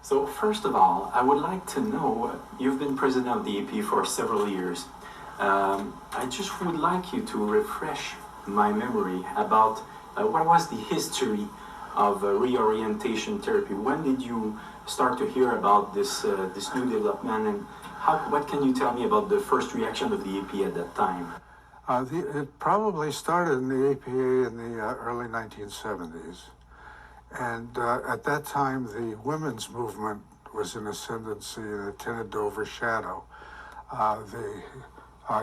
So first of all, I would like to know, you've been president of the AP for several years. I just would like you to refresh my memory about what was the history of reorientation therapy. When did you start to hear about this new development, and what can you tell me about the first reaction of the AP at that time? It probably started in the APA in the early 1970s. And at that time, the women's movement was in ascendancy and it tended to overshadow the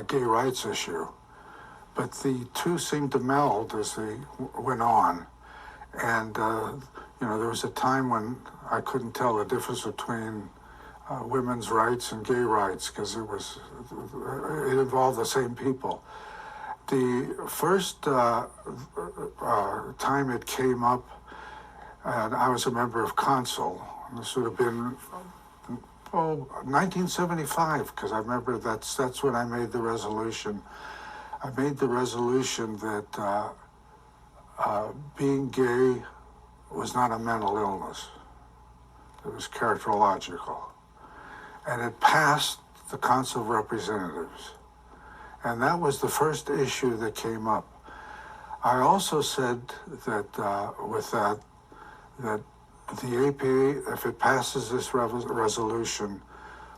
gay rights issue. But the two seemed to meld as they went on. And, there was a time when I couldn't tell the difference between women's rights and gay rights because it involved the same people. The first time it came up, and I was a member of Council. This would have been 1975, because I remember that's when I made the resolution. I made the resolution that being gay was not a mental illness. It was characterological. And it passed the Council of Representatives. And that was the first issue that came up. I also said that with that the APA, if it passes this resolution,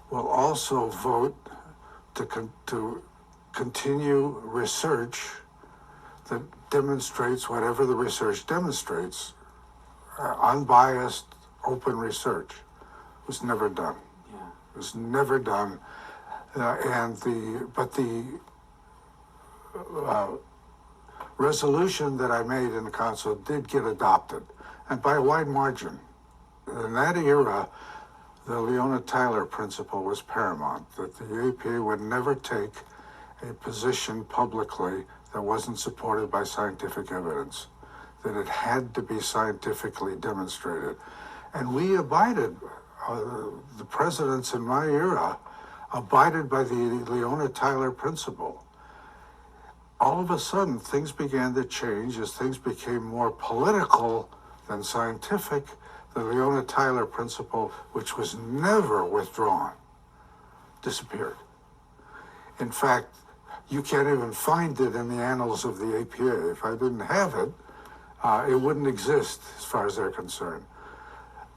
will also vote to continue research that demonstrates whatever the research demonstrates. Unbiased, open research was never done. Yeah. It was never done. But the resolution that I made in the council did get adopted, and by a wide margin. In that era, the Leona Tyler principle was paramount, that the APA would never take a position publicly that wasn't supported by scientific evidence, that it had to be scientifically demonstrated. And we abided, the presidents in my era abided by the Leona Tyler principle. All of a sudden, things began to change as things became more political than scientific. The Leona Tyler principle, which was never withdrawn, disappeared. In fact, you can't even find it in the annals of the APA. If I didn't have it, it wouldn't exist as far as they're concerned.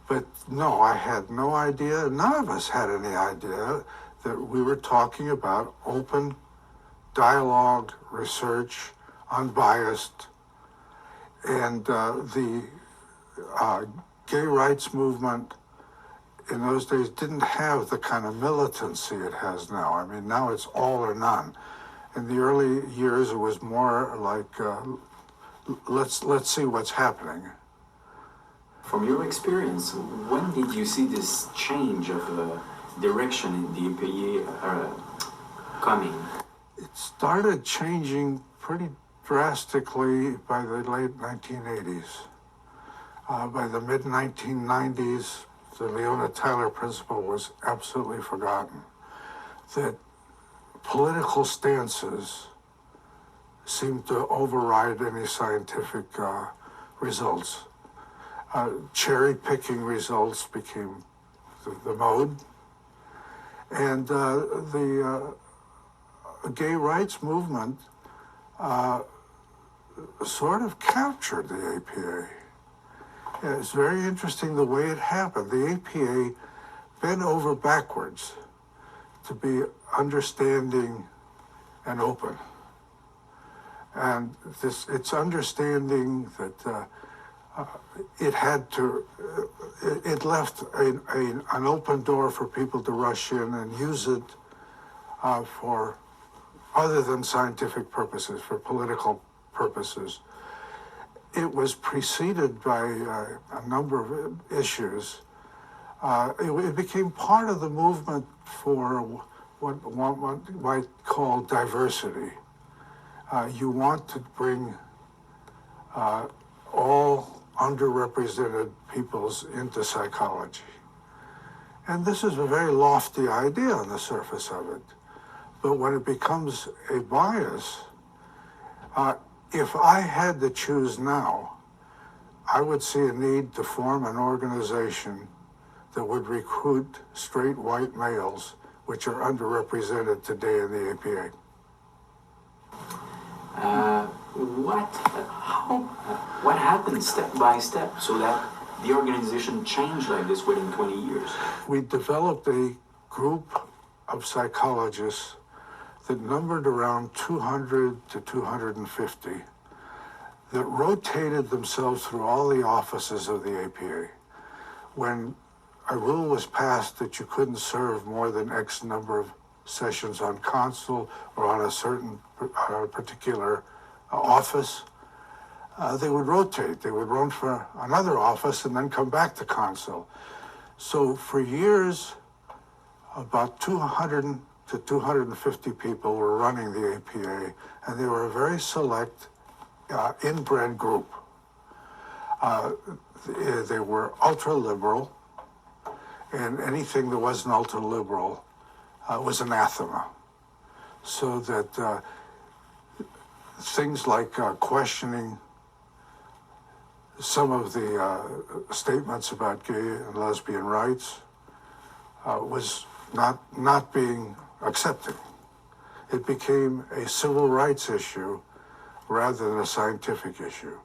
But no, I had no idea, none of us had any idea that we were talking about open dialogue, research, unbiased, and the gay rights movement in those days didn't have the kind of militancy it has now. I mean, now it's all or none. In the early years, it was more like, let's see what's happening. From your experience, when did you see this change of direction in the APA coming? It started changing pretty drastically by the late 1980s. By the mid-1990s, the Leona Tyler principle was absolutely forgotten. That political stances seemed to override any scientific results. Cherry-picking results became the mode. And the gay rights movement sort of captured the APA. It's very interesting the way it happened. The APA bent over backwards to be understanding and open. And it's understanding that it left an open door for people to rush in and use it for other than scientific purposes, for political purposes. It was preceded by a number of issues. It became part of the movement for what one might call diversity. You want to bring all underrepresented peoples into psychology. And this is a very lofty idea on the surface of it. But when it becomes a bias, if I had to choose now, I would see a need to form an organization that would recruit straight white males, which are underrepresented today in the APA. What happened step by step so that the organization changed like this within 20 years? We developed a group of psychologists that numbered around 200 to 250 that rotated themselves through all the offices of the APA. When a rule was passed that you couldn't serve more than X number of sessions on consul or on a certain particular office, they would rotate. They would run for another office and then come back to consul. So for years, about 200 to 250 people were running the APA, and they were a very select, inbred group. They were ultra-liberal, and anything that wasn't ultra-liberal was anathema. So that things like questioning some of the statements about gay and lesbian rights was not being accepted. It became a civil rights issue rather than a scientific issue.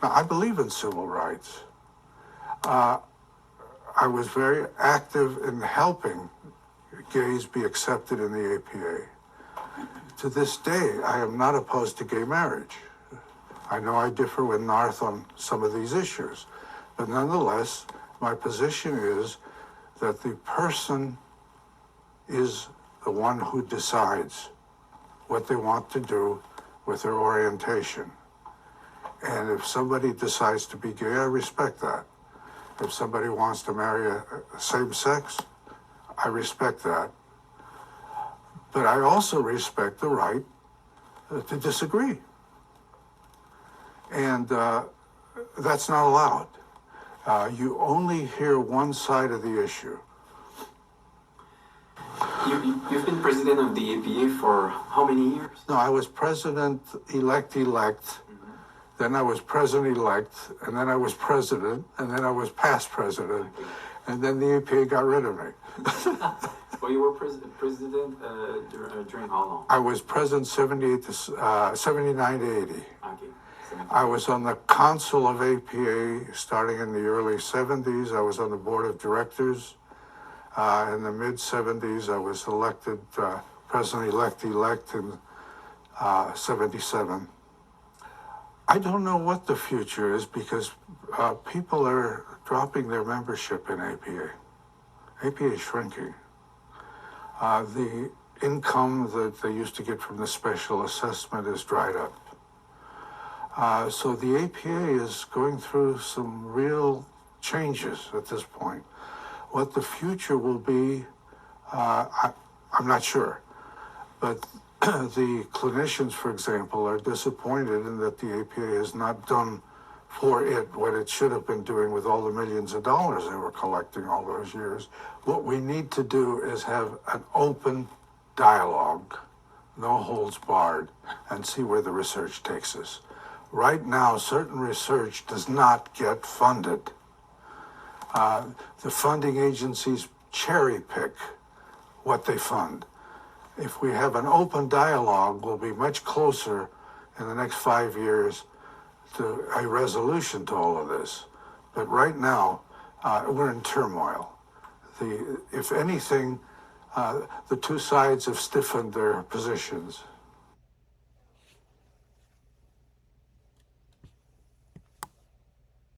Now, I believe in civil rights. I was very active in helping gays be accepted in the APA. To this day, I am not opposed to gay marriage. I know I differ with Narth on some of these issues, but nonetheless, my position is that the person is the one who decides what they want to do with their orientation. And if somebody decides to be gay, I respect that. If somebody wants to marry a same sex, I respect that. But I also respect the right to disagree. And that's not allowed. You only hear one side of the issue. You've been president of the APA for how many years? No, I was president-elect, then I was president-elect, and then I was president, and then I was past president, and then the APA got rid of me. Well, you were president during how long? I was president 79 to 80. Okay. I was on the council of APA starting in the early 70s. I was on the board of directors. In the mid-70s, I was elected president-elect in 77. I don't know what the future is because people are dropping their membership in APA. APA is shrinking. The income that they used to get from the special assessment is dried up. So the APA is going through some real changes at this point. What the future will be, I'm not sure. But the clinicians, for example, are disappointed in that the APA has not done for it what it should have been doing with all the millions of dollars they were collecting all those years. What we need to do is have an open dialogue, no holds barred, and see where the research takes us. Right now, certain research does not get funded. The funding agencies cherry pick what they fund. If we have an open dialogue, we'll be much closer in the next 5 years to a resolution to all of this. But right now, we're in turmoil. If anything, the two sides have stiffened their positions.